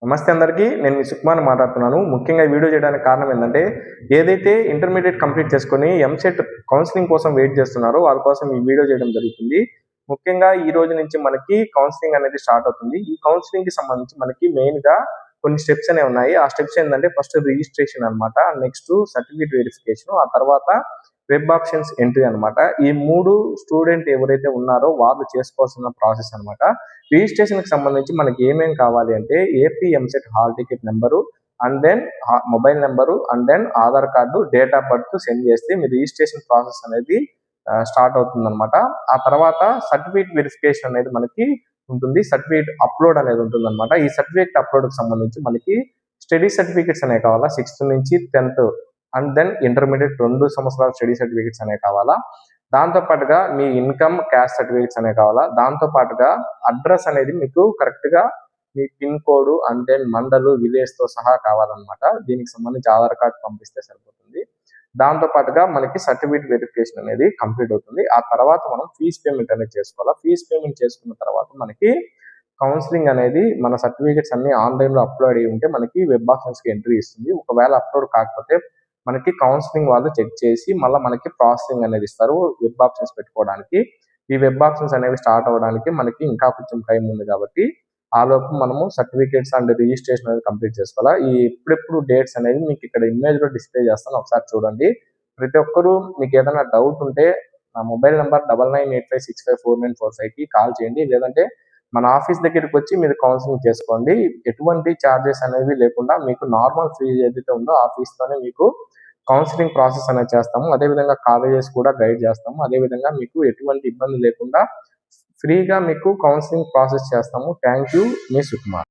నమస్తే అందరికీ. నేను మీ సుకుమార్ మాట్లాడుతున్నాను. ముఖ్యంగా ఈ వీడియో చేయడానికి కారణం ఏంటంటే, ఏదైతే ఇంటర్మీడియేట్ కంప్లీట్ చేసుకొని ఎంసెట్ కౌన్సిలింగ్ కోసం వెయిట్ చేస్తున్నారో వాళ్ళ కోసం ఈ వీడియో చేయడం జరుగుతుంది. ముఖ్యంగా ఈ రోజు నుంచి మనకి కౌన్సిలింగ్ అనేది స్టార్ట్ అవుతుంది. ఈ కౌన్సిలింగ్‌కి సంబంధించి మనకి మెయిన్‌గా కొన్ని స్టెప్స్ అనేవి ఉన్నాయి. ఆ స్టెప్స్ ఏంటంటే ఫస్ట్ రిజిస్ట్రేషన్ అన్నమాట. నెక్స్ట్ సర్టిఫికేట్ వెరిఫికేషన్, ఆ తర్వాత వెబ్ ఆప్షన్స్ ఎంట్రీ అన్నమాట. ఈ 3 స్టూడెంట్ ఎవరైతే ఉన్నారో వాళ్ళు చేసుకోవాల్సిన ప్రాసెస్ అన్నమాట. రిజిస్ట్రేషన్‌కి సంబంధించి మనకి ఏమేం కావాలి అంటే AP EAMCET hall ticket number, and then mobile number, and then Aadhaar card, date of birth send చేస్తే మీ రిజిస్ట్రేషన్ ప్రాసెస్ అనేది స్టార్ట్ అవుతుందన్నమాట. ఆ తర్వాత సర్టిఫికేట్ వెరిఫికేషన్ అనేది మనకి ఉంటుంది. సర్టిఫికేట్ అప్లోడ్ అనేది ఉంటుందన్నమాట. ఈ సర్టిఫికేట్ అప్లోడ్‌కి సంబంధించి మనకి స్టడీ సర్టిఫికేట్స్ అనేవి కావాలా. 6th నుంచి 10th అండ్ దెన్ ఇంటర్మీడియట్ 2 సంవత్సరాల స్టడీ సర్టిఫికేట్స్ అనేవి కావాలా. దాంతో పాటుగా మీ ఇన్కమ్, క్యాస్ట్ సర్టిఫికేట్స్ అనేవి కావాలా. దాంతో పాటుగా అడ్రస్ అనేది మీకు కరెక్ట్‌గా మీ పిన్ కోడ్ అండ్ దెన్ మండలు, విలేజ్‌తో సహా కావాలన్నమాట. దీనికి సంబంధించి ఆధార్ కార్డ్ పంపిస్తే సరిపోతుంది. దాంతో పాటుగా మనకి సర్టిఫికేట్ వెరిఫికేషన్ అనేది కంప్లీట్ అవుతుంది. ఆ తర్వాత మనం ఫీజ్ పేమెంట్ అనేది చేసుకోవాలా. ఫీజ్ పేమెంట్ చేసుకున్న తర్వాత మనకి కౌన్సిలింగ్ అనేది మన సర్టిఫికేట్స్ అన్ని ఆన్‌లైన్‌లో అప్లోడ్ అయ్యి ఉంటే మనకి వెబ్ ఆప్షన్స్‌కి ఎంట్రీ ఇస్తుంది. ఒకవేళ అప్లోడ్ కాకపోతే మనకి కౌన్సిలింగ్ వాళ్ళు చెక్ చేసి మళ్ళీ మనకి ప్రాసెసింగ్ అనేది ఇస్తారు వెబ్ ఆప్షన్స్ పెట్టుకోవడానికి. ఈ వెబ్ ఆప్షన్స్ అనేవి స్టార్ట్ అవ్వడానికి మనకి ఇంకా కొంచెం టైం ఉంది కాబట్టి ఆలోపు మనము సర్టిఫికేట్స్ అండ్ రిజిస్ట్రేషన్ అనేది కంప్లీట్ చేసుకోవాలా. ఈ ఎప్పుడెప్పుడు డేట్స్ అనేవి మీకు ఇక్కడ ఇమేజ్‌లో డిస్ప్లే చేస్తాను, ఒకసారి చూడండి. ప్రతి ఒక్కరూ మీకు ఏదైనా డౌట్ ఉంటే నా మొబైల్ నంబర్ 9985654945కి కాల్ చేయండి. లేదంటే మన ఆఫీస్ దగ్గరికి వచ్చి మీరు కౌన్సిలింగ్ చేసుకోండి. ఎటువంటి చార్జెస్ అనేవి లేకుండా మీకు నార్మల్ ఫీజ్ ఏదైతే ఉందో ఆ ఫీజ్‌తోనే మీకు కౌన్సిలింగ్ ప్రాసెస్ అనేది చేస్తాము. అదేవిధంగా కాలేజెస్ కూడా గైడ్ చేస్తాము. అదేవిధంగా మీకు ఎటువంటి ఇబ్బంది లేకుండా ఫ్రీగా మీకు కౌన్సిలింగ్ ప్రాసెస్ చేస్తాము. Thank you. మీ సుకుమార్.